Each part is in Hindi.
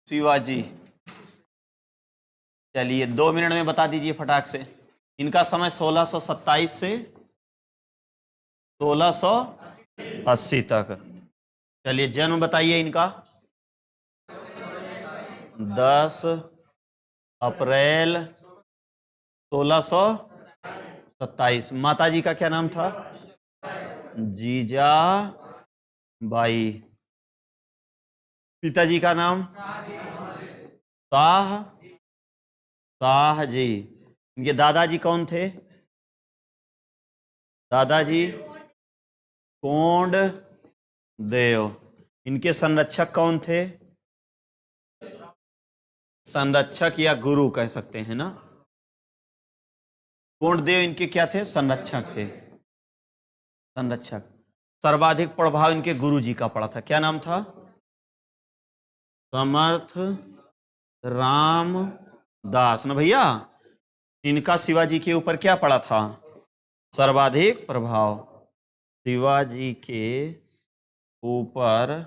शिवाजी। चलिए 2 मिनट में बता दीजिए फटाक से। इनका समय 1627 से 1680 तक। चलिए जन्म बताइए इनका। 10 अप्रैल 1627। माता जी का क्या नाम था? जीजा बाई। पिताजी का नाम? शाह शाह जी। इनके दादाजी कौन थे? दादाजी कोंड देव। इनके संरक्षक कौन थे? संरक्षक या गुरु कह सकते हैं ना। कोंड देव इनके क्या थे? संरक्षक थे। संरक्षक। सर्वाधिक प्रभाव इनके गुरु जी का पड़ा था, क्या नाम था? समर्थ राम दास ना भैया। इनका शिवाजी के ऊपर क्या पड़ा था? सर्वाधिक प्रभाव। शिवाजी के ऊपर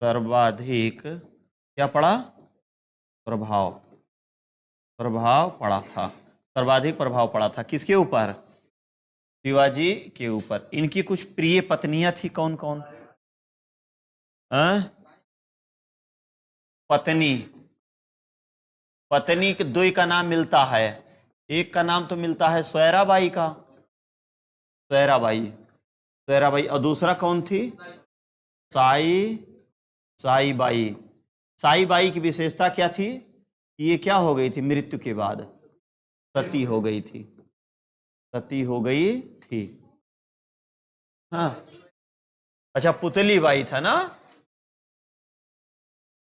सर्वाधिक क्या पड़ा? प्रभाव। प्रभाव पड़ा था। सर्वाधिक प्रभाव पड़ा था किसके ऊपर? शिवाजी के ऊपर। इनकी कुछ प्रिय पत्नियां थी, कौन कौन? पत्नी। पत्नी के दो का नाम मिलता है। एक का नाम तो मिलता है स्वैराबाई का, स्वैराबाई, स्वैराबाई। और दूसरा कौन थी? Psi by. साई बाई की विशेषता क्या थी? ये क्या हो गई थी? मृत्यु के बाद सती हो गई थी। सती हो गई थी। हाँ अच्छा, पुतली बाई था ना।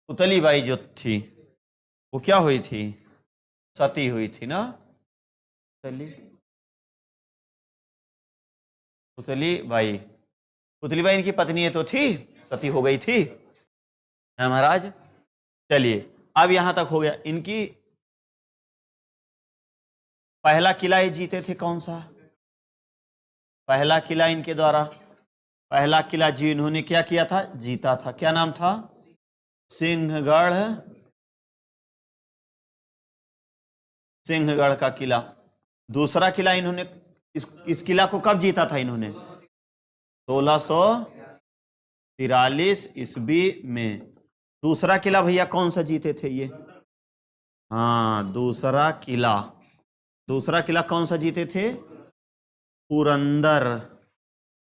पुतली बाई जो थी वो क्या हुई थी? सती हुई थी ना। पुतली बाई। पुतली बाई इनकी पत्नी तो थी, सती हो गई थी, है महाराज। चलिए अब यहां तक हो गया। इनकी पहला किला ये जीते थे कौन सा? पहला किला इनके द्वारा, पहला किला जी इन्होंने क्या किया था? जीता था। क्या नाम था? सिंहगढ़। सिंहगढ़ का किला। दूसरा किला इन्होंने इस किला को कब जीता था इन्होंने? 1643 ईस्वी में। दूसरा किला भैया कौन सा जीते थे ये? हाँ दूसरा किला। दूसरा किला कौन सा जीते थे? पुरंदर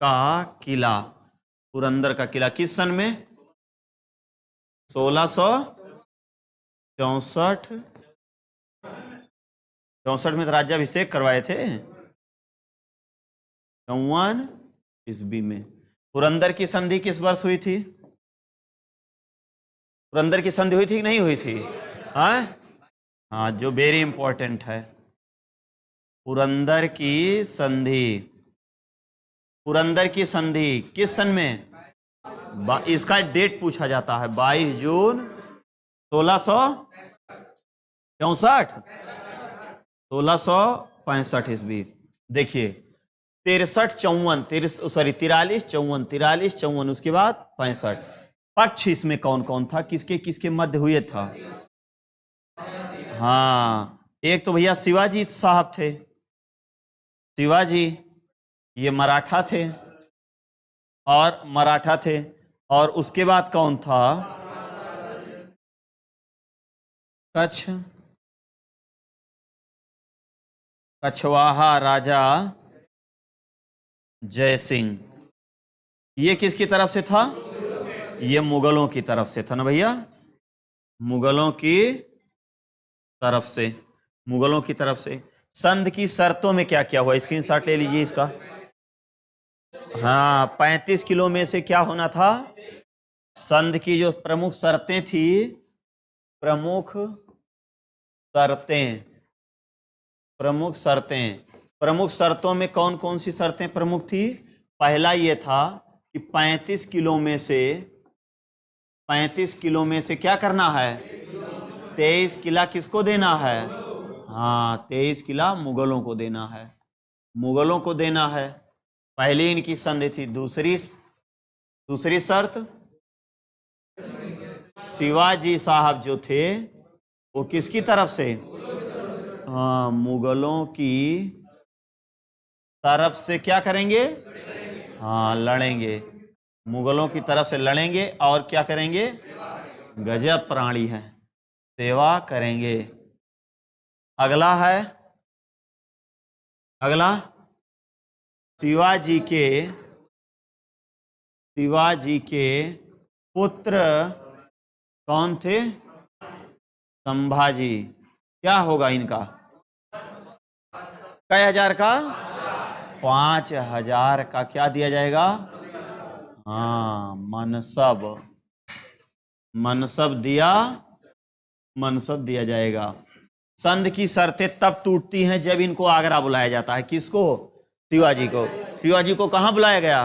का किला। पुरंदर का किला किस सन में? 1664। 64 में तो राज्याभिषेक करवाए थे। 54 ईस्वी में। पुरंदर की संधि किस वर्ष हुई थी? पुरंदर की संधि हुई थी कि नहीं हुई थी? हाँ जो वेरी इंपॉर्टेंट है। पुरंदर की संधि। पुरंदर की संधि किस सन में? इसका डेट पूछा जाता है। 22 जून 1664, 1665 ईस्वी। देखिए 43-54 उसके बाद 65। पक्ष इसमें कौन कौन था? किसके किसके मध्य हुए था? हाँ एक तो भैया शिवाजी साहब थे। शिवाजी ये मराठा थे, और मराठा थे। और उसके बाद कौन था? कछवाहा राजा जय सिंह। ये किसकी तरफ से था? ये मुगलों की तरफ से था ना भैया। मुगलों की तरफ से। मुगलों की तरफ से। संधि की शर्तों में क्या क्या हुआ? स्क्रीनशॉट ले लीजिए इसका। हाँ 35 किलो में से क्या होना था? संधि की जो प्रमुख शर्तें थी, प्रमुख शर्तें, प्रमुख शर्तें। प्रमुख शर्तों में कौन कौन सी शर्तें प्रमुख थी? पहला ये था कि 35 किलो में से क्या करना है? 23 किला किसको देना है? हाँ 23 किला मुगलों को देना है। मुगलों को देना है। पहली इनकी संधि थी। दूसरी शर्त शिवाजी साहब जो थे वो किसकी तरफ से? हाँ, मुगलों की तरफ से क्या करेंगे? हाँ, लड़ेंगे। मुगलों की तरफ से लड़ेंगे और क्या करेंगे? गजब प्राणी है, सेवा करेंगे। अगला है, अगला शिवाजी के पुत्र कौन थे? संभाजी। क्या होगा इनका? कई हजार का? 5,000 का क्या दिया जाएगा? हाँ, मनसब दिया जाएगा। संध की शर्तें तब टूटती हैं जब इनको आगरा बुलाया जाता है। किसको? शिवाजी को। शिवाजी को कहाँ बुलाया गया?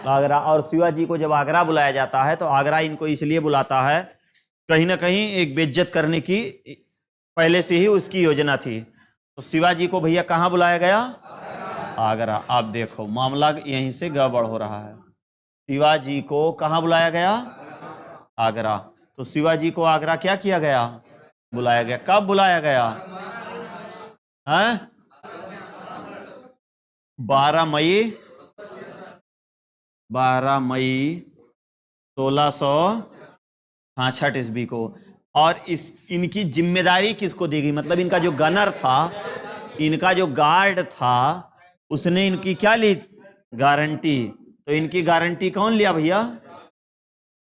आगरा। और शिवाजी को जब आगरा बुलाया जाता है तो आगरा इनको इसलिए बुलाता है, कहीं ना कहीं एक बेइज्जत करने की पहले से ही उसकी योजना थी। तो शिवाजी को भैया कहाँ बुलाया गया? आगरा। आप देखो मामला यहीं से गड़बड़ हो रहा है। शिवाजी को कहाँ बुलाया गया? आगरा। तो शिवाजी को आगरा क्या किया गया? बुलाया गया। कब बुलाया गया? हैं? 12 मई 1666 ईस्वी को। और इनकी जिम्मेदारी किसको दी गई? मतलब इनका जो गनर था, इनका जो गार्ड था, उसने इनकी क्या ली? गारंटी। तो इनकी गारंटी कौन लिया भैया?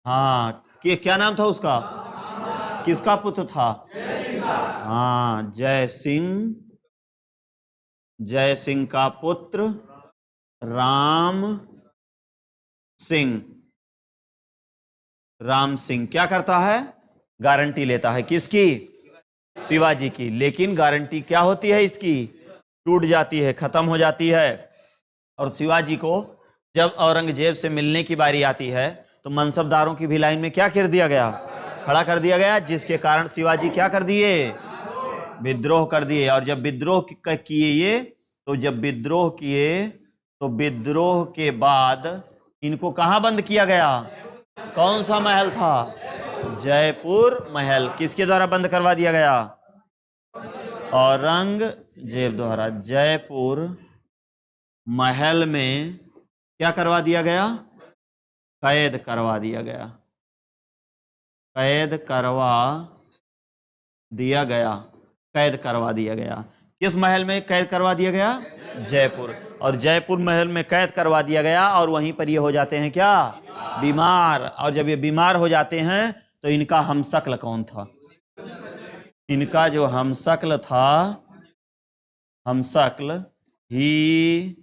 हाँ, क्या नाम था उसका? किसका पुत्र था? हाँ, जय सिंह का पुत्र राम सिंह क्या करता है? गारंटी लेता है। किसकी? शिवाजी की। लेकिन गारंटी क्या होती है इसकी? टूट जाती है, खत्म हो जाती है। और शिवाजी को जब औरंगजेब से मिलने की बारी आती है तो मनसबदारों की भी लाइन में क्या कर दिया गया? खड़ा कर दिया गया, जिसके कारण शिवाजी क्या कर दिए? विद्रोह कर दिए। और जब विद्रोह किए तो विद्रोह के बाद इनको कहां बंद किया गया? कौन सा महल था? जयपुर महल। किसके द्वारा बंद करवा दिया गया? औरंगजेब द्वारा। जयपुर महल में क्या करवा दिया गया? कैद करवा दिया गया। कैद करवा दिया गया। किस महल में कैद करवा दिया गया? जयपुर। और जयपुर महल में कैद करवा दिया गया और वहीं पर ये हो जाते हैं क्या? बीमार। और जब ये बीमार हो जाते हैं तो इनका हमशक्ल कौन था? इनका जो हमशक्ल था, हमशक्ल हीरोजी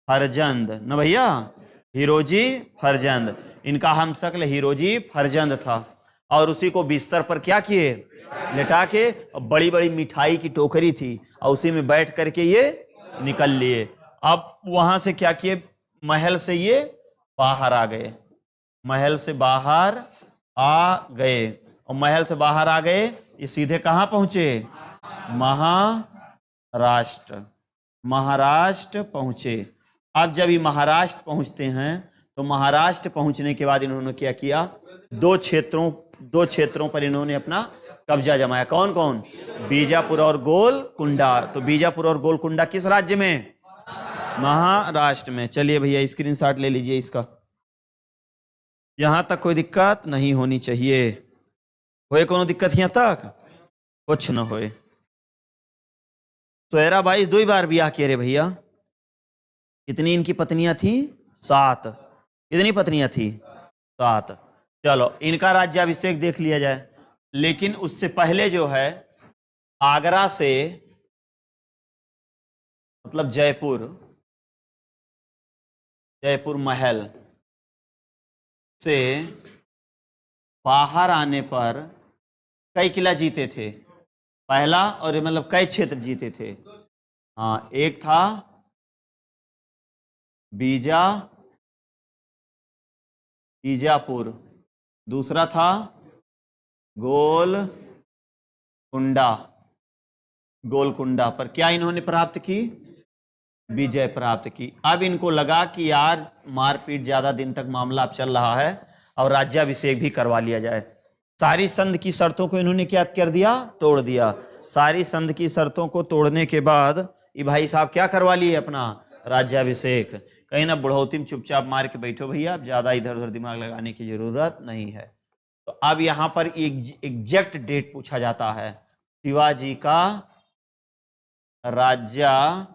फरजंद न भैया? हीरोजी फरजंद। इनका हमशक्ल हीरोजी फरजंद था। और उसी को बिस्तर पर क्या किए? लेटा के। बड़ी बड़ी मिठाई की टोकरी थी और उसी में बैठ करके ये निकल लिए। अब वहां से क्या किए? महल से ये बाहर आ गए। महल से बाहर आ गए। और महल से बाहर आ गए, ये सीधे कहां पहुंचे? महाराष्ट्र पहुंचे। अब जब ये महाराष्ट्र पहुंचते हैं तो महाराष्ट्र पहुंचने के बाद इन्होंने क्या किया? दो क्षेत्रों पर इन्होंने अपना कब्जा जमाया। कौन कौन? बीजापुर और गोलकुंडा। तो बीजापुर और गोलकुंडा किस राज्य में? महाराष्ट्र में। चलिए भैया स्क्रीनशॉट ले लीजिए इसका। यहां तक कोई दिक्कत नहीं होनी चाहिए। होए कोनो दिक्कत यहां तक? कुछ न होए। सोहरा बाई 2 बार ब्याह किए रे भैया। कितनी इनकी पत्नियां थी? 7। कितनी पत्नियां थी? 7। चलो इनका राज्याभिषेक देख लिया जाए। लेकिन उससे पहले जो है, आगरा से मतलब जयपुर महल से बाहर आने पर कई किला जीते थे? पहला, और मतलब कई क्षेत्र जीते थे? हाँ, एक था बीजापुर, दूसरा था गोलकुंडा। पर क्या इन्होंने प्राप्त की? विजय प्राप्त की। अब इनको लगा कि यार मारपीट ज्यादा दिन तक मामला अब चल रहा है और राज्याभिषेक भी करवा लिया जाए। सारी संध की शर्तों को इन्होंने क्या कर दिया, तोड़ दिया। सारी संध की शर्तों को तोड़ने के बाद ये भाई साहब क्या करवा लिए, अपना राज्याभिषेक। कहीं ना बुढ़ौती में चुपचाप मार के बैठो भैया, अब ज्यादा इधर उधर दिमाग लगाने की जरूरत नहीं है। तो अब यहां पर एग्जैक्ट डेट पूछा जाता है, शिवाजी का राज्याभिषेक।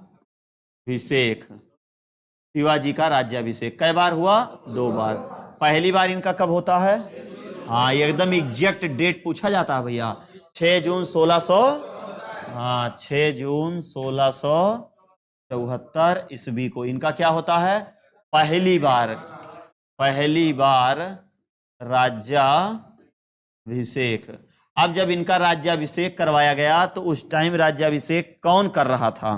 शिवाजी का राज्याभिषेक कै बार हुआ, 2 बार। पहली बार इनका कब होता है, हाँ एकदम एग्जैक्ट डेट पूछा जाता है भैया, 6 जून 1600, हाँ 6 जून 1674 ईस्वी को इनका क्या होता है, पहली बार राज्याभिषेक। अब जब इनका राज्याभिषेक करवाया गया तो उस टाइम राज्याभिषेक कौन कर रहा था,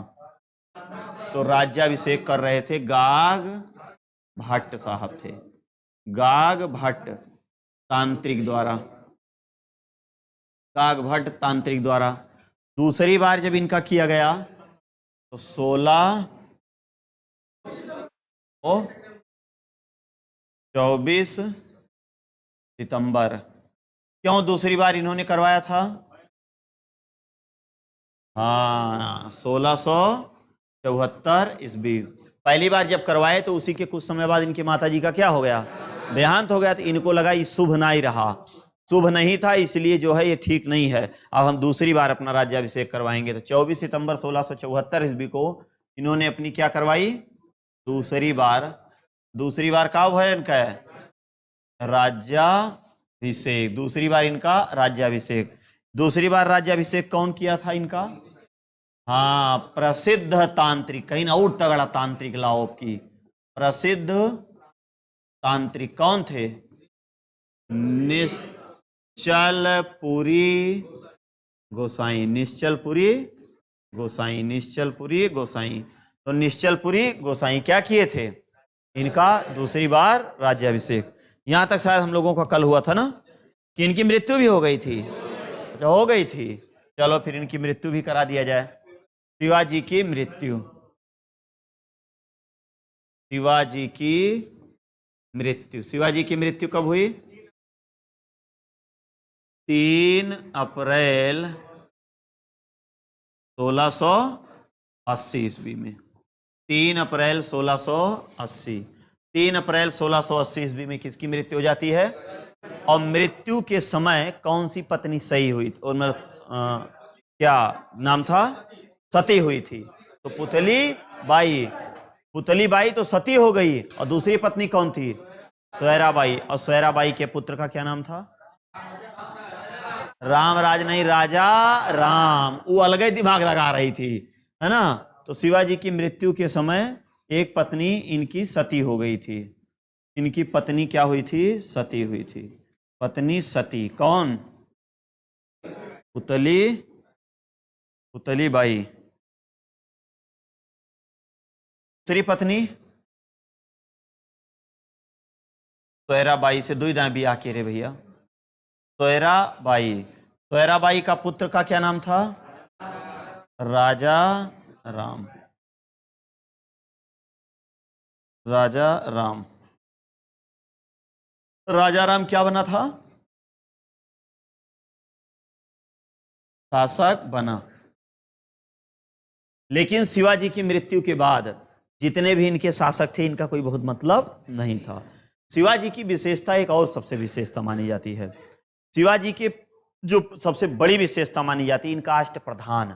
तो राज्याभिषेक कर रहे थे गाग भट्ट साहब थे, गाग भट्ट तांत्रिक द्वारा, गाग भट्ट तांत्रिक द्वारा। दूसरी बार जब इनका किया गया तो 16 और 24 सितंबर। क्यों दूसरी बार इन्होंने करवाया था, हाँ 1674 ईस्वी। पहली बार जब करवाए तो उसी के कुछ समय बाद इनके माताजी का क्या हो गया, देहांत हो गया। तो इनको लगा ये शुभ नहीं रहा, शुभ नहीं था, इसलिए जो है ये ठीक नहीं है, अब हम दूसरी बार अपना राज्याभिषेक करवाएंगे। तो 24 सितंबर 1674 ईस्वी को इन्होंने अपनी क्या करवाई, दूसरी बार कब है इनका राज्याभिषेक, दूसरी बार इनका राज्याभिषेक। दूसरी बार राज्याभिषेक कौन किया था इनका, हाँ प्रसिद्ध तांत्रिक, कहीं ना और तगड़ा तांत्रिक लाओ की, प्रसिद्ध तांत्रिक कौन थे, निश्चलपुरी गोसाई, निश्चलपुरी गोसाई। तो निश्चलपुरी गोसाई क्या किए थे, इनका दूसरी बार राज्याभिषेक। यहां तक शायद हम लोगों का कल हुआ था ना कि इनकी मृत्यु भी हो गई थी, अच्छा हो गई थी, चलो फिर इनकी मृत्यु भी करा दिया जाए। शिवाजी की मृत्यु, शिवाजी की मृत्यु कब हुई, 3 अप्रैल 1680 ईस्वी में, 3 अप्रैल 1680, 3 अप्रैल 1680 ईस्वी में किसकी मृत्यु हो जाती है। और मृत्यु के समय कौन सी पत्नी सही हुई, और क्या नाम था, सती हुई थी। तो पुतली बाई तो सती हो गई, और दूसरी पत्नी कौन थी, स्वैराबाई। और स्वैराबाई के पुत्र का क्या नाम था, रामराज नहीं, राजा राम। वो अलग ही दिमाग लगा रही थी, है ना। तो शिवाजी की मृत्यु के समय एक पत्नी इनकी सती हो गई थी, इनकी पत्नी क्या हुई थी, सती हुई थी, पत्नी सती। कौन, पुतली बाई। दूसरी पत्नी स्वैराबाई से दुई दाएं बियाह के रे भैया, स्वैराबाई का पुत्र का क्या नाम था, राजा राम। राजा राम क्या बना था, शासक बना। लेकिन शिवाजी की मृत्यु के बाद जितने भी इनके शासक थे इनका कोई बहुत मतलब नहीं था। शिवाजी की विशेषता एक और सबसे विशेषता मानी जाती है, शिवाजी के जो सबसे बड़ी विशेषता मानी जाती है, इनका अष्टप्रधान,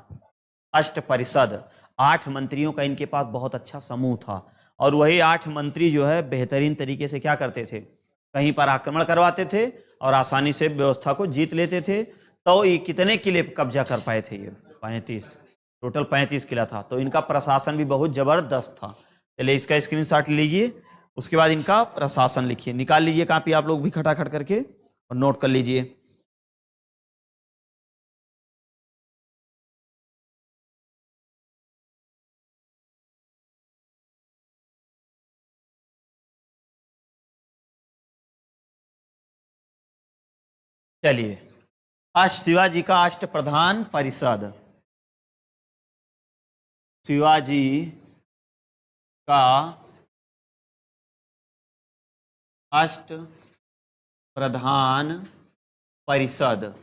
अष्टपरिषद, 8 मंत्रियों का इनके पास बहुत अच्छा समूह था। और वही 8 मंत्री जो है बेहतरीन तरीके से क्या करते थे, कहीं पर आक्रमण करवाते थे और आसानी से व्यवस्था को जीत लेते थे। तो ये कितने किले कब्जा कर पाए थे, ये 35, टोटल 35 किला था। तो इनका प्रशासन भी बहुत जबरदस्त था। चलिए इसका स्क्रीनशॉट लीजिए, उसके बाद इनका प्रशासन लिखिए, निकाल लीजिए कॉपी आप लोग भी खटाखट करके और नोट कर लीजिए। चलिए, शिवाजी का अष्टप्रधान परिषद, शिवाजी का अष्ट प्रधान परिषद,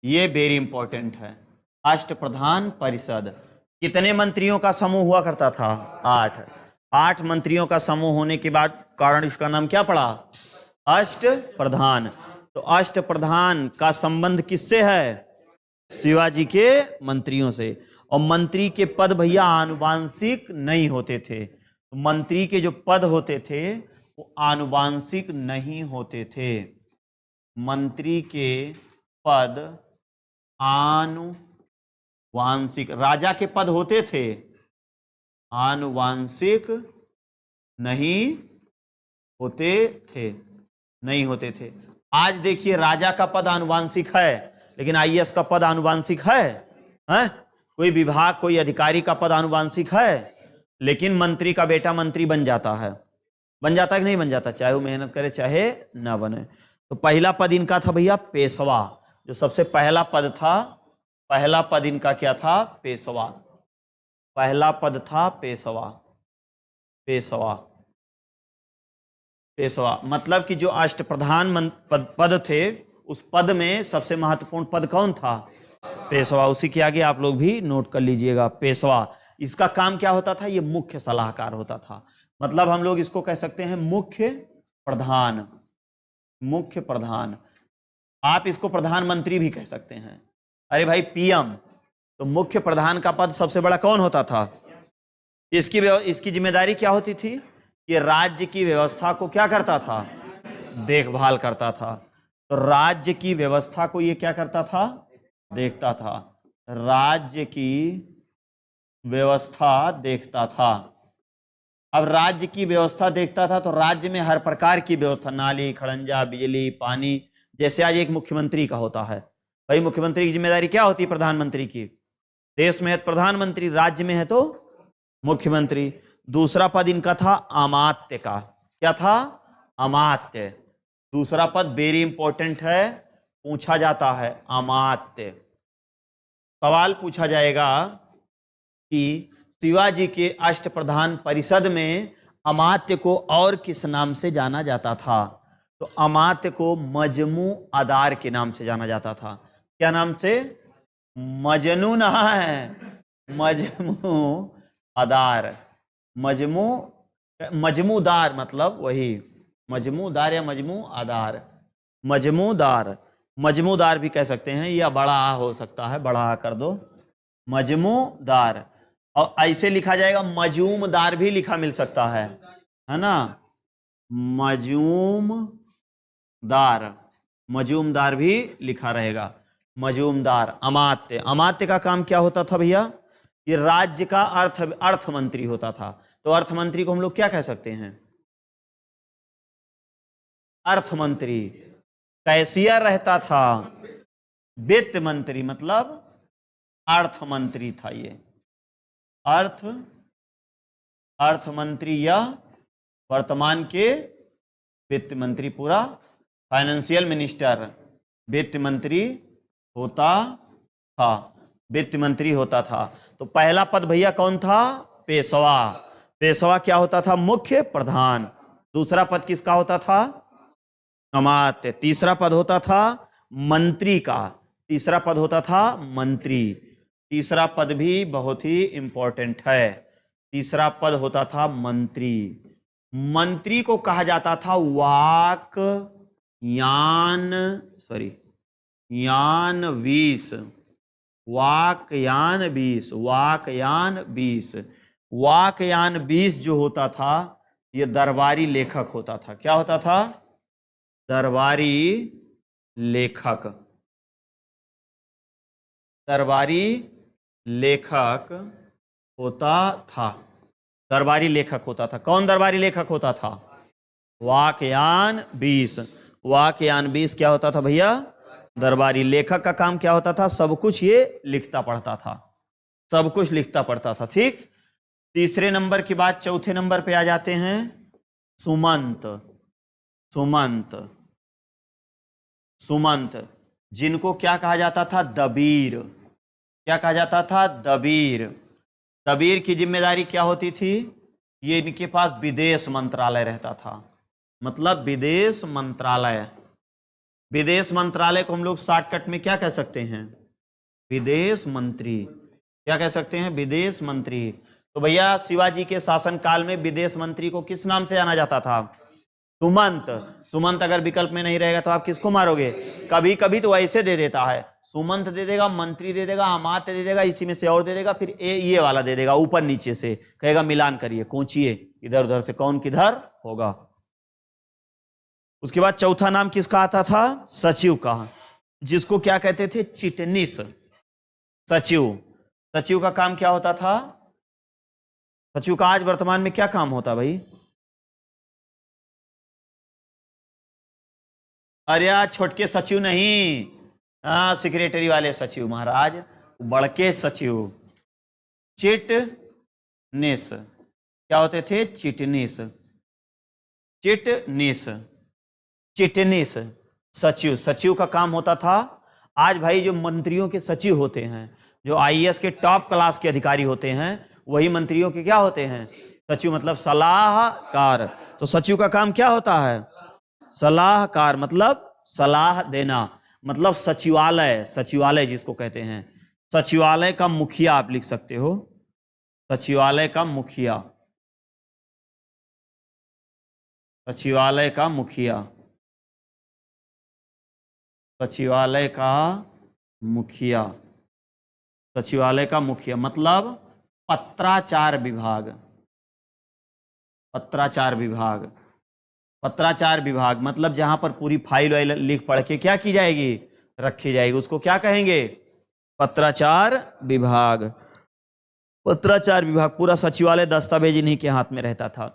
ये वेरी इंपॉर्टेंट है। अष्ट प्रधान परिषद कितने मंत्रियों का समूह हुआ करता था? 8। 8 मंत्रियों का समूह होने के बाद कारण इसका नाम क्या पड़ा? अष्ट प्रधान। तो अष्ट प्रधान का संबंध किससे है? शिवाजी के मंत्रियों से। और मंत्री के पद भैया आनुवांशिक नहीं होते थे। तो मंत्री के जो पद होते थे वो आनुवांशिक नहीं होते थे। मंत्री के पद आनुवांशिक, राजा के पद होते थे, आनुवांशिक नहीं होते थे, नहीं होते थे। आज देखिए राजा का पद आनुवांशिक है, लेकिन आईएएस का पद आनुवांशिक है, हैं? कोई विभाग, कोई अधिकारी का पद आनुवांशिक है, लेकिन मंत्री का बेटा मंत्री बन जाता है। बन जाता है कि नहीं बन जाता? चाहे वो मेहनत करे चाहे ना बने। तो पहला पद इनका था भैया पेशवा। जो सबसे पहला पद था, पहला पद इनका क्या था? पेशवा। पहला पद था पेशवा। पेशवा, पेशवा मतलब कि जो अष्टप्रधान पद थे, उस पद में सबसे महत्वपूर्ण पद कौन था? पेशवा। उसी के आगे आप लोग भी नोट कर लीजिएगा, पेशवा। इसका काम क्या होता था? ये मुख्य सलाहकार होता था। मतलब हम लोग इसको कह सकते हैं मुख्य प्रधान। मुख्य प्रधान, आप इसको प्रधानमंत्री भी कह सकते हैं। अरे भाई पीएम, तो मुख्य प्रधान का पद सबसे बड़ा कौन होता था? इसकी जिम्मेदारी क्या होती थी? कि राज्य की व्यवस्था को क्या करता था? देखभाल करता था। तो राज्य की व्यवस्था को ये क्या करता था? देखता था। राज्य की व्यवस्था देखता था। अब राज्य की व्यवस्था देखता था, तो राज्य में हर प्रकार की व्यवस्था, नाली, खड़ंजा, बिजली, पानी, जैसे आज एक मुख्यमंत्री का होता है। भाई मुख्यमंत्री की जिम्मेदारी क्या होती है? प्रधानमंत्री की। देश में है तो प्रधानमंत्री, राज्य में है तो मुख्यमंत्री। दूसरा पद इनका था अमात्य का। क्या था? अमात्य। दूसरा पद वेरी इंपॉर्टेंट है, पूछा जाता है, अमात्य। सवाल पूछा जाएगा कि शिवाजी के अष्टप्रधान परिषद में अमात्य को और किस नाम से जाना जाता था? तो अमात्य को मजमू अदार के नाम से जाना जाता था। क्या नाम से? मजनू ना है, मजमू अदार। मजमूदार मतलब वही मजमूदार या मजमू आधार। मजमूदार, मजमूदार भी कह सकते हैं, या बड़ा आ हो सकता है, बड़ा आ कर दो, मजमूदार। और ऐसे लिखा जाएगा, मजूमदार भी लिखा मिल सकता है ना? मजूमदार, मजूमदार भी लिखा रहेगा, मजूमदार। अमात्य, अमात्य का काम क्या होता था भैया? ये राज्य का अर्थ मंत्री होता था। तो अर्थ मंत्री को हम लोग क्या कह सकते हैं? अर्थ मंत्री। कैशियर रहता था, वित्त मंत्री, मतलब अर्थ मंत्री था ये। अर्थ मंत्री या वर्तमान के वित्त मंत्री, पूरा फाइनेंशियल मिनिस्टर वित्त मंत्री होता था, वित्त मंत्री होता था। तो पहला पद भैया कौन था? पेशवा। पेशवा क्या होता था? मुख्य प्रधान। दूसरा पद किसका होता था? अमात्य। तीसरा पद होता था मंत्री का। तीसरा पद होता था मंत्री। तीसरा पद भी बहुत ही इंपॉर्टेंट है। तीसरा पद होता था मंत्री। मंत्री को कहा जाता था वाकयानवीस। वाकयानवीस जो होता था, ये दरबारी लेखक होता था। क्या होता था? दरबारी लेखक। दरबारी लेखक होता था। दरबारी लेखक होता था। कौन दरबारी लेखक होता था? वाकयानवीस। वाकयानवीस क्या होता था भैया? दरबारी। लेखक का काम क्या होता था? सब कुछ ये लिखता पढ़ता था, सब कुछ लिखता पढ़ता था। ठीक। तीसरे नंबर की बात, चौथे नंबर पे आ जाते हैं सुमंत। सुमंत, सुमंत जिनको क्या कहा जाता था? दबीर। क्या कहा जाता था? दबीर। दबीर की जिम्मेदारी क्या होती थी? ये इनके पास विदेश मंत्रालय रहता था। मतलब विदेश मंत्रालय, विदेश मंत्रालय को हम लोग शॉर्टकट में क्या कह सकते हैं? विदेश मंत्री। क्या कह सकते हैं? विदेश मंत्री। तो भैया शिवाजी के शासनकाल में विदेश मंत्री को किस नाम से जाना जाता था? सुमंत। सुमंत अगर विकल्प में नहीं रहेगा तो आप किसको मारोगे? कभी कभी तो ऐसे दे देता है, सुमंत दे देगा, मंत्री दे देगा, अमात्य दे देगा, इसी में से और दे देगा, फिर ये वाला दे देगा ऊपर नीचे से, कहेगा मिलान करिए, कोचिए इधर उधर से कौन किधर होगा। उसके बाद चौथा नाम किसका आता था? सचिव का, जिसको क्या कहते थे? चिटनीस। सचिव। सचिव का काम क्या होता था? सचिव का आज वर्तमान में क्या काम होता भाई? अरे यार छोटके सचिव नहीं, हाँ सेक्रेटरी वाले सचिव महाराज, बड़के सचिव। चिटनीस क्या होते थे? चिटनीस। चिटनीस, चिटनीस सचिव। सचिव का काम होता था, आज भाई जो मंत्रियों के सचिव होते हैं, जो आईएएस के टॉप क्लास के अधिकारी होते हैं, वही मंत्रियों के क्या होते हैं? सचिव। मतलब सलाहकार। तो सचिव का काम क्या होता है? सलाहकार, मतलब सलाह देना, मतलब सचिवालय। सचिवालय जिसको कहते हैं, सचिवालय का मुखिया आप लिख सकते हो, सचिवालय का मुखिया। सचिवालय का मुखिया, सचिवालय का मुखिया, सचिवालय का मुखिया मतलब पत्राचार विभाग। पत्राचार विभाग, पत्राचार विभाग मतलब जहां पर पूरी फाइल वाइल लिख पढ़ के क्या की जाएगी? रखी जाएगी, उसको क्या कहेंगे? पत्राचार विभाग। पत्राचार विभाग, पूरा सचिवालय दस्तावेज इन्हीं के हाथ में रहता था।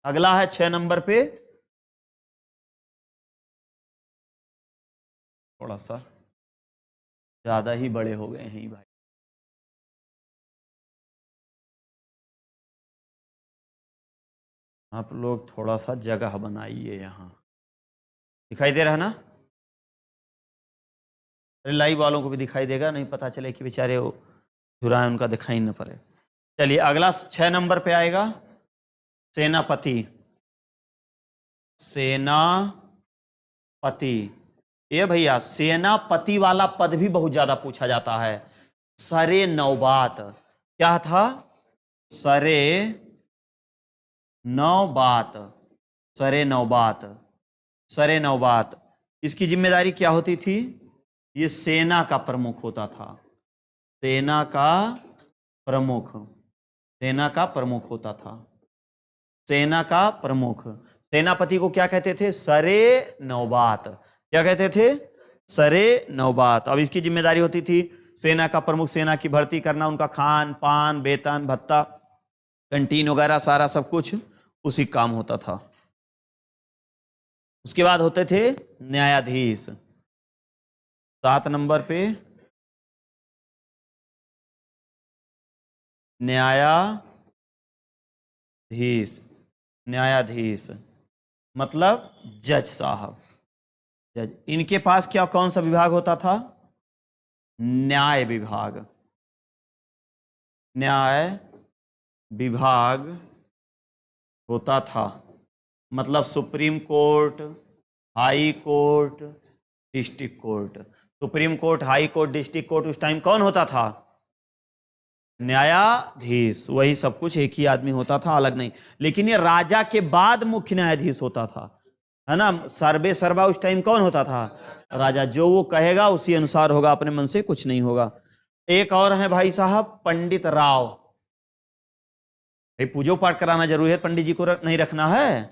अगला है 6 नंबर पे, थोड़ा सा ज्यादा ही बड़े हो गए हैं भाई। आप लोग थोड़ा सा जगह बनाइए, यहाँ दिखाई दे रहा है ना? अरे लाइव वालों को भी दिखाई देगा, नहीं पता चले कि बेचारे वो झुराए, उनका दिखाई न पड़े। चलिए अगला 6 नंबर पे आएगा सेनापति। सेनापति, ये भैया सेनापति वाला पद भी बहुत ज्यादा पूछा जाता है। सरे नौबात, क्या था? सरे नौबात, सरे नौबात, सरे नौबात। इसकी जिम्मेदारी क्या होती थी? ये सेना का प्रमुख होता था, सेना का प्रमुख, सेना का प्रमुख होता था, सेना का प्रमुख। सेनापति को क्या कहते थे? सरे नौबात। क्या कहते थे? सरे नौबात। अब इसकी जिम्मेदारी होती थी सेना का प्रमुख, सेना की भर्ती करना, उनका खान पान, वेतन भत्ता, कैंटीन वगैरह सारा सब कुछ उसी काम होता था। उसके बाद होते थे न्यायाधीश। 7 नंबर पे न्यायाधीश। न्यायाधीश मतलब जज साहब, जज। इनके पास क्या कौन सा विभाग होता था? न्याय विभाग। न्याय विभाग होता था, मतलब supreme court, high court, district court. Supreme court, high court, district court उस टाइम कौन होता था? न्यायाधीश। वही सब कुछ एक ही आदमी होता था, अलग नहीं। लेकिन ये राजा के बाद मुख्य न्यायाधीश होता था, है ना? सर्वे सर्वा उस टाइम कौन होता था? राजा। जो वो कहेगा उसी अनुसार होगा, अपने मन से कुछ नहीं होगा। एक और है भाई साहब पंडित राव। भाई पूजो पाठ कराना जरूरी है, पंडित जी को नहीं रखना है?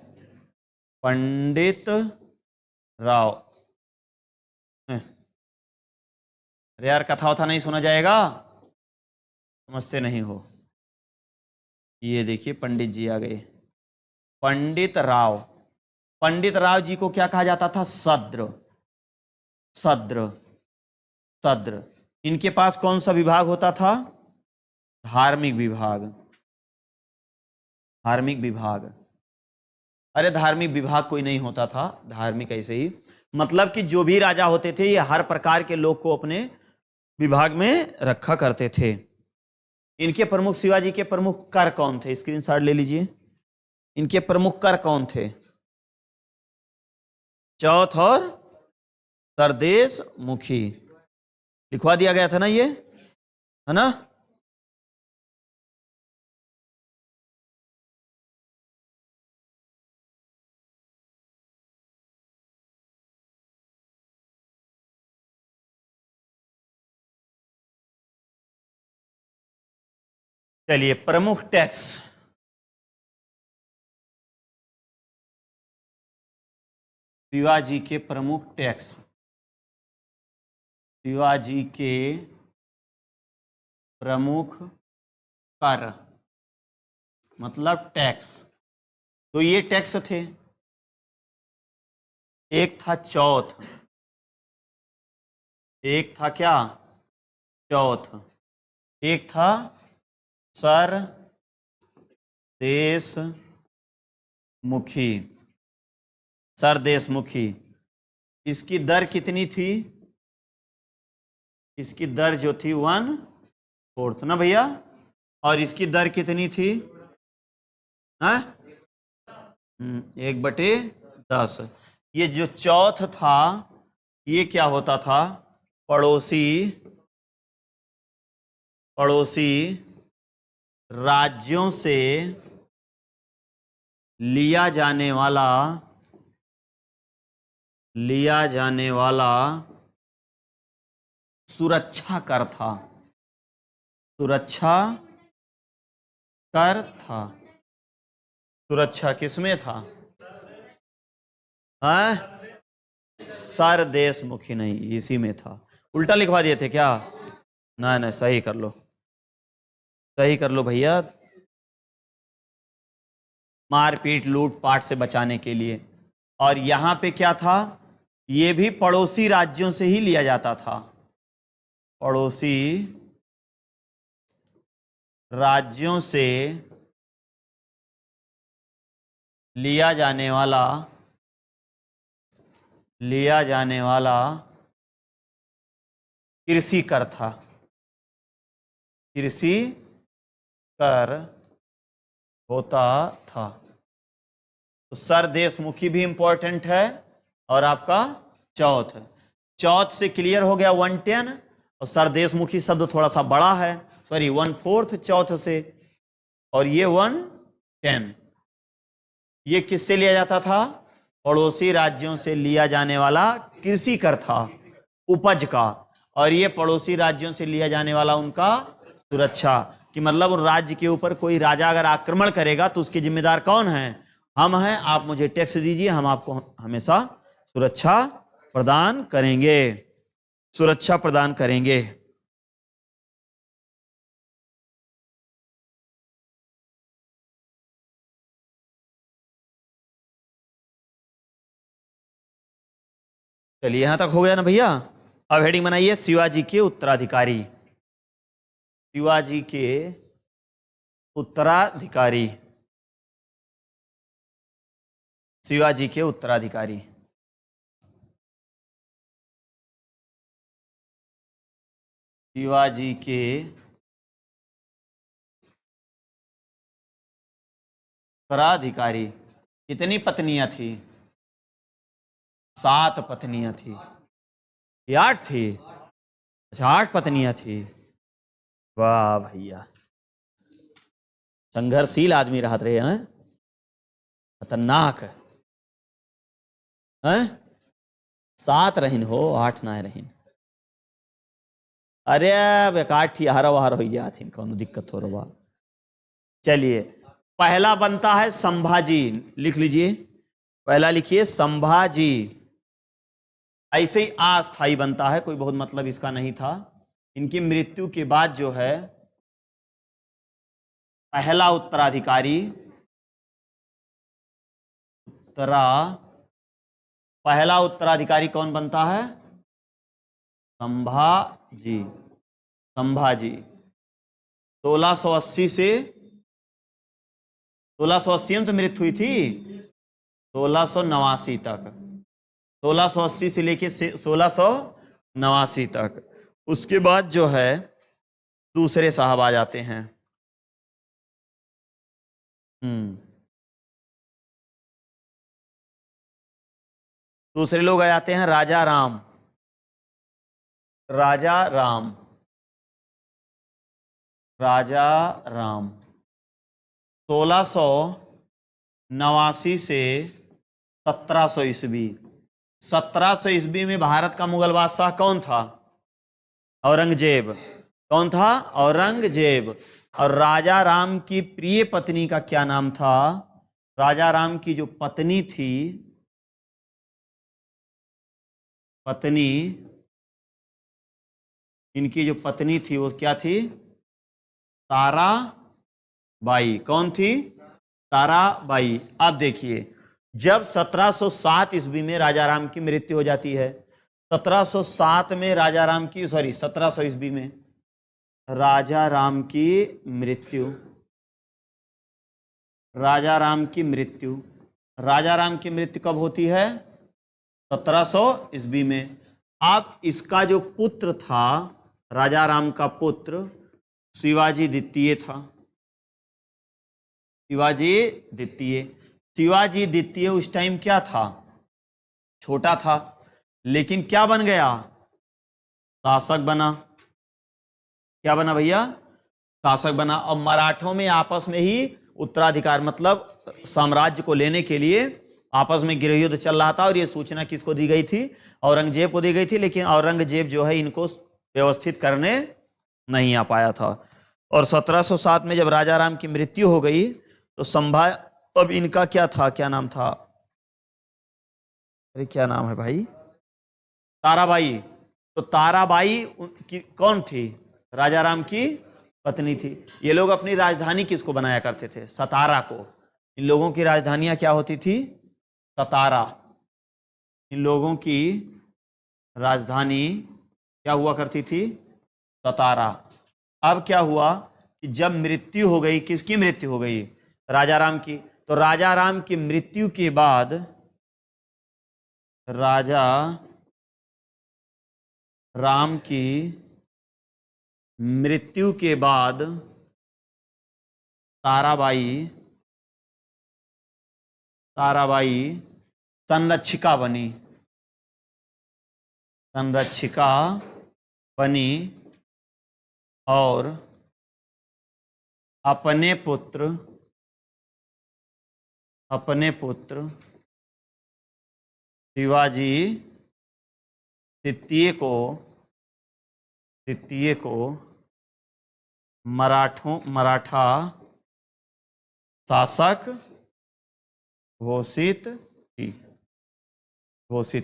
पंडित राव। अरे यार कथा वथा नहीं सुना जाएगा, समझते नहीं हो। ये देखिए पंडित जी आ गए, पंडित राव। पंडित राव जी को क्या कहा जाता था? सद्र। सद्र, सद्र। इनके पास कौन सा विभाग होता था? धार्मिक विभाग। धार्मिक विभाग। अरे धार्मिक विभाग कोई नहीं होता था, धार्मिक ऐसे ही, मतलब कि जो भी राजा होते थे ये हर प्रकार के लोग को अपने विभाग में रखा करते थे। इनके प्रमुख, शिवाजी के प्रमुख कर कौन थे? स्क्रीनशॉट ले लीजिए। इनके प्रमुख कर कौन थे? चौथ और सरदेश मुखी। लिखवा दिया गया था ना ये, है ना? चलिए, प्रमुख टैक्स। शिवाजी के प्रमुख टैक्स। शिवाजी के प्रमुख कर मतलब टैक्स। तो ये टैक्स थे। एक था चौथ, एक था क्या? चौथ। एक था सर देश मुखी। सरदेशमुखी। इसकी दर कितनी थी? इसकी दर जो थी 1/4 ना भैया। और इसकी दर कितनी थी? हाँ, 1/10। ये जो चौथ था ये क्या होता था? पड़ोसी राज्यों से लिया जाने वाला सुरक्षा कर था। सुरक्षा कर था। सुरक्षा किसमें था? हाँ, सरदेशमुखी नहीं, इसी में था। उल्टा लिखवा दिए थे क्या? ना ना, सही कर लो, सही कर लो भैया। मारपीट लूटपाट से बचाने के लिए। और यहां पे क्या था? ये भी पड़ोसी राज्यों से ही लिया जाता था। पड़ोसी राज्यों से लिया जाने वाला कृषि कर था। कृषि कर होता था। तो सरदेशमुखी भी इंपॉर्टेंट है और आपका चौथ। चौथ से क्लियर हो गया 1/10। और सरदेशमुखी शब्द थोड़ा सा बड़ा है, सॉरी 1/4 चौथ से। और ये 1/10। ये किससे लिया जाता था? पड़ोसी राज्यों से लिया जाने वाला कृषि कर था, उपज का। और ये पड़ोसी राज्यों से लिया जाने वाला उनका सुरक्षा, कि मतलब उन राज्य के ऊपर कोई राजा अगर आक्रमण करेगा तो उसके जिम्मेदार कौन है? हम हैं। आप मुझे टैक्स दीजिए, हम आपको हमेशा सुरक्षा प्रदान करेंगे। सुरक्षा प्रदान करेंगे। चलिए, यहां तक हो गया ना भैया। अब हेडिंग बनाइए, शिवाजी के उत्तराधिकारी। शिवाजी के उत्तराधिकारी। शिवाजी के उत्तराधिकारी। शिवाजी के उत्तराधिकारी। कितनी पत्नियां थी? 7 पत्नियां थी। ये 8 थी? अच्छा, 8 पत्नियां थी। वाह भैया, संघर्षशील आदमी रहत रहे हैं। खतरनाक है। 7 रहीन हो, 8 ना रहीन। अरे अब 1-8 हारा वार हो जाती, कौन दिक्कत हो रहा। चलिए, पहला बनता है संभाजी। लिख लीजिए, पहला लिखिए संभाजी। ऐसे ही अस्थाई बनता है, कोई बहुत मतलब इसका नहीं था। इनकी मृत्यु के बाद जो है पहला उत्तराधिकारी पहला उत्तराधिकारी कौन बनता है? संभाजी। संभाजी 1680 से 1680 में तो मृत्यु हुई थी। 1689 तक, 1680 से लेके 1689 तक। उसके बाद जो है दूसरे साहब आ जाते हैं। दूसरे लोग आ जाते हैं राजा राम। राजा राम, राजा राम 1689 से 1700 ईस्वी। 1700 ईस्वी में भारत का मुगल बादशाह कौन था? औरंगजेब। कौन था? औरंगजेब। और राजा राम की प्रिय पत्नी का क्या नाम था? राजा राम की जो पत्नी थी, पत्नी, इनकी जो पत्नी थी वो क्या थी? ताराबाई। कौन थी? ताराबाई। अब देखिए, जब 1707 ईस्वी में राजा राम की मृत्यु हो जाती है, 1707 में राजा राम की, सॉरी 1700 ईस्वी में राजा राम की मृत्यु, राजा राम की मृत्यु, राजा राम की मृत्यु कब होती है? 1700 ईस्वी में। अब इसका जो पुत्र था, राजा राम का पुत्र शिवाजी द्वितीय था। शिवाजी द्वितीय। शिवाजी द्वितीय उस टाइम क्या था? छोटा था, लेकिन क्या बन गया? शासक बना। क्या बना भैया? शासक बना। और मराठों में आपस में ही उत्तराधिकार, मतलब साम्राज्य को लेने के लिए आपस में गृह युद्ध चल रहा था। और ये सूचना किसको दी गई थी? औरंगजेब को दी गई थी। लेकिन औरंगजेब जो है इनको व्यवस्थित करने नहीं आ पाया था। और 1707 में जब राजा राम की मृत्यु हो गई तो अब इनका क्या था? क्या नाम था? अरे क्या नाम है भाई? ताराबाई। तो ताराबाई की कौन थी? राजा राम की पत्नी थी। ये लोग अपनी राजधानी किसको बनाया करते थे? सतारा को। इन लोगों की राजधानियां क्या होती थी? सतारा। इन लोगों की राजधानी क्या हुआ करती थी? सतारा। अब क्या हुआ कि जब मृत्यु हो गई, किसकी मृत्यु हो गई? राजा राम की। तो राजा राम की मृत्यु के बाद राजा राम की मृत्यु के बाद ताराबाई संरक्षिका बनी। संरक्षिका बनी और अपने पुत्र शिवाजी द्वितीय को मराठा शासक घोषित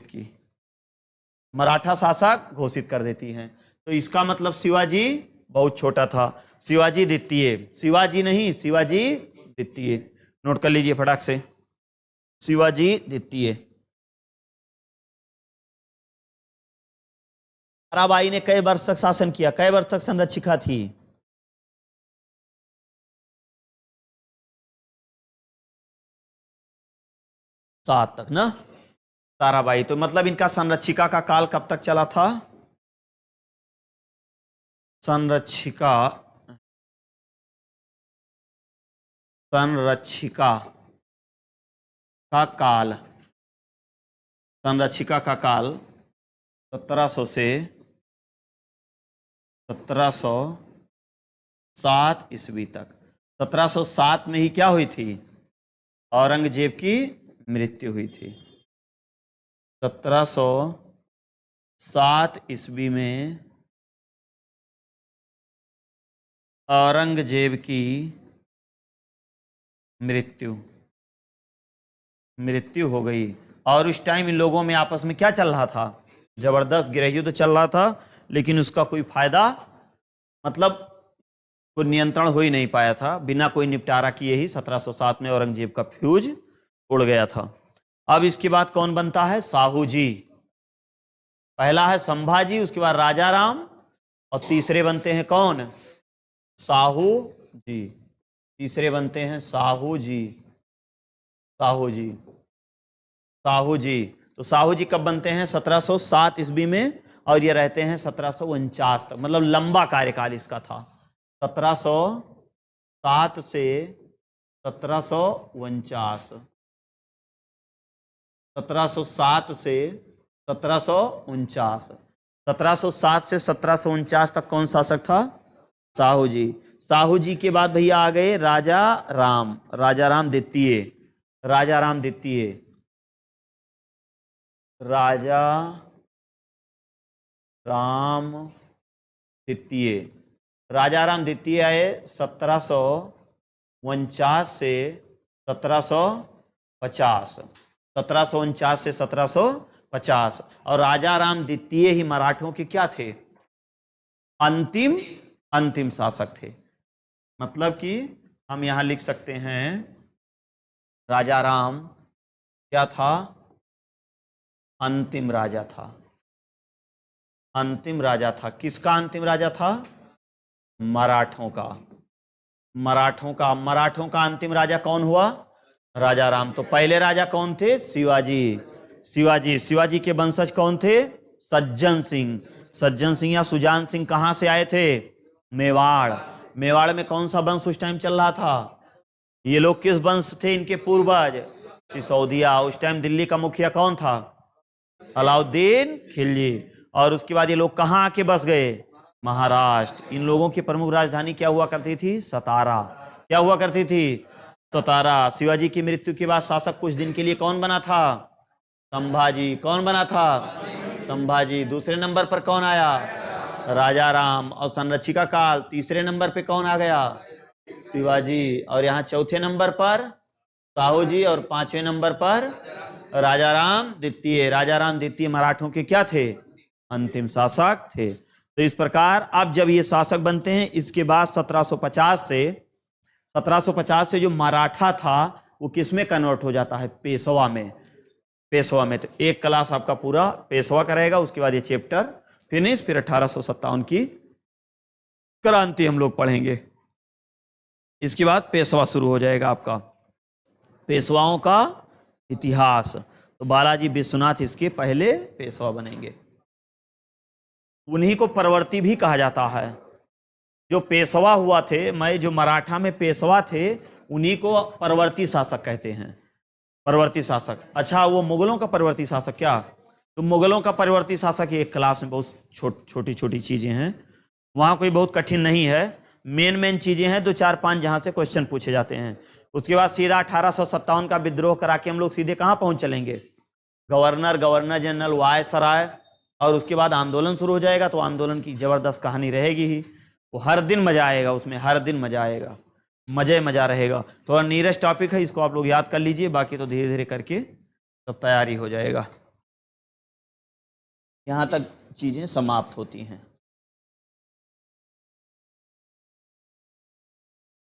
की। मराठा शासक घोषित कर देती हैं। तो इसका मतलब शिवाजी बहुत छोटा था। शिवाजी द्वितीय, शिवाजी नहीं, शिवाजी द्वितीय। नोट कर लीजिए फटाक से, शिवाजी द्वितीय। ताराबाई ने कई वर्ष तक शासन किया? कई वर्ष तक संरक्षिका थी? 7 तक ना ताराबाई। तो मतलब इनका संरक्षिका का काल कब तक चला था? संरक्षिका का काल 1700 से 1707 ईस्वी तक। 1707 में ही क्या हुई थी? औरंगजेब की मृत्यु हुई थी। 1707 ईस्वी में औरंगजेब की मृत्यु हो गई। और उस टाइम इन लोगों में आपस में क्या चल रहा था? जबरदस्त गृह युद्ध चल रहा था। लेकिन उसका कोई फायदा, मतलब कोई नियंत्रण हो ही नहीं पाया था। बिना कोई निपटारा किए ही 1707 में औरंगजेब का फ्यूज उड़ गया था। अब इसके बाद कौन बनता है? साहू जी। पहला है संभाजी, उसके बाद राजा राम, और तीसरे बनते हैं कौन? साहू जी। तीसरे बनते हैं साहू जी। साहू जी। तो साहू जी कब बनते हैं? 1707 ईस्वी में। और ये रहते हैं 1749 तक। मतलब लंबा कार्यकाल इसका था। 1707 से 1749। 1707 से 1749। 1707 से 1749 तक कौन शासक था? साहू जी। साहू जी के बाद भैया आ गए राजा राम, राजा राम द्वितीय, राजा राम द्वितीय, राजा राम द्वितीय। राजा राम द्वितीय आए 1749 से 1750, 1749 से 1750। और राजा राम द्वितीय ही मराठों के क्या थे? अंतिम शासक थे। मतलब कि हम यहां लिख सकते हैं राजा राम क्या था? अंतिम राजा था, अंतिम राजा था। किसका अंतिम राजा था? मराठों का, मराठों का। मराठों का अंतिम राजा कौन हुआ? राजा राम। तो पहले राजा कौन थे? शिवाजी। शिवाजी, शिवाजी के वंशज कौन थे? सज्जन सिंह। सज्जन सिंह या सुजान सिंह कहां से आए थे? मेवाड़। मेवाड़ में कौन सा वंश उस टाइम चल रहा था? ये लोग किस वंश थे? इनके पूर्वज सिसोदिया। उस टाइम दिल्ली का मुखिया कौन था? अलाउद्दीन खिलजी। और उसके बाद ये लोग कहां आके बस गए? महाराष्ट्र। इन लोगों की प्रमुख राजधानी क्या हुआ करती थी? सतारा। क्या हुआ करती थी? सतारा। शिवाजी की मृत्यु के बाद शासक कुछ दिन के लिए कौन बना था? संभाजी। कौन बना था? संभाजी। दूसरे नंबर पर कौन आया? राजा राम। और संरक्षिका काल तीसरे नंबर पे कौन आ गया? शिवाजी। और यहाँ चौथे नंबर पर साहू जी और पांचवें नंबर पर राजा राम द्वितीय। राजा राम द्वितीय मराठों के क्या थे? अंतिम शासक थे। तो इस प्रकार अब जब ये शासक बनते हैं, इसके बाद 1750 से जो मराठा था वो किस में कन्वर्ट हो जाता है? पेशवा में। पेशवा में। तो एक क्लास आपका पूरा पेशवा का रहेगा, उसके बाद ये चैप्टर फिनिश, फिर 1857 की क्रांति हम लोग पढ़ेंगे। इसके बाद पेशवा शुरू हो जाएगा आपका, पेशवाओं का इतिहास। तो बालाजी विश्वनाथ इसके पहले पेशवा बनेंगे। उन्हीं को परवर्ती भी कहा जाता है। जो पेशवा हुआ थे, जो मराठा में पेशवा थे, उन्हीं को परवर्ती शासक कहते हैं। परवर्ती शासक। अच्छा, वो मुगलों का परवर्ती शासक क्या? तो मुगलों का परवर्ती शासक एक क्लास में बहुत छोटी छोटी चीजें हैं, वहां कोई बहुत कठिन नहीं है। मेन चीजें हैं 2-4-5 जहां से क्वेश्चन पूछे जाते हैं। उसके बाद सीधा 1857 का विद्रोह करा के हम लोग सीधे कहां पहुंच चलेंगे? Governor general viceroy. और उसके बाद आंदोलन शुरू हो जाएगा। तो आंदोलन की जबरदस्त कहानी रहेगी ही, वो हर दिन मजा आएगा उसमें, हर दिन मजा आएगा, मजा रहेगा। थोड़ा नीरेस्ट टॉपिक है, इसको आप लोग याद कर लीजिए, बाकी तो धीरे धीरे करके सब तैयारी हो जाएगा। यहाँ तक चीजें समाप्त होती हैं।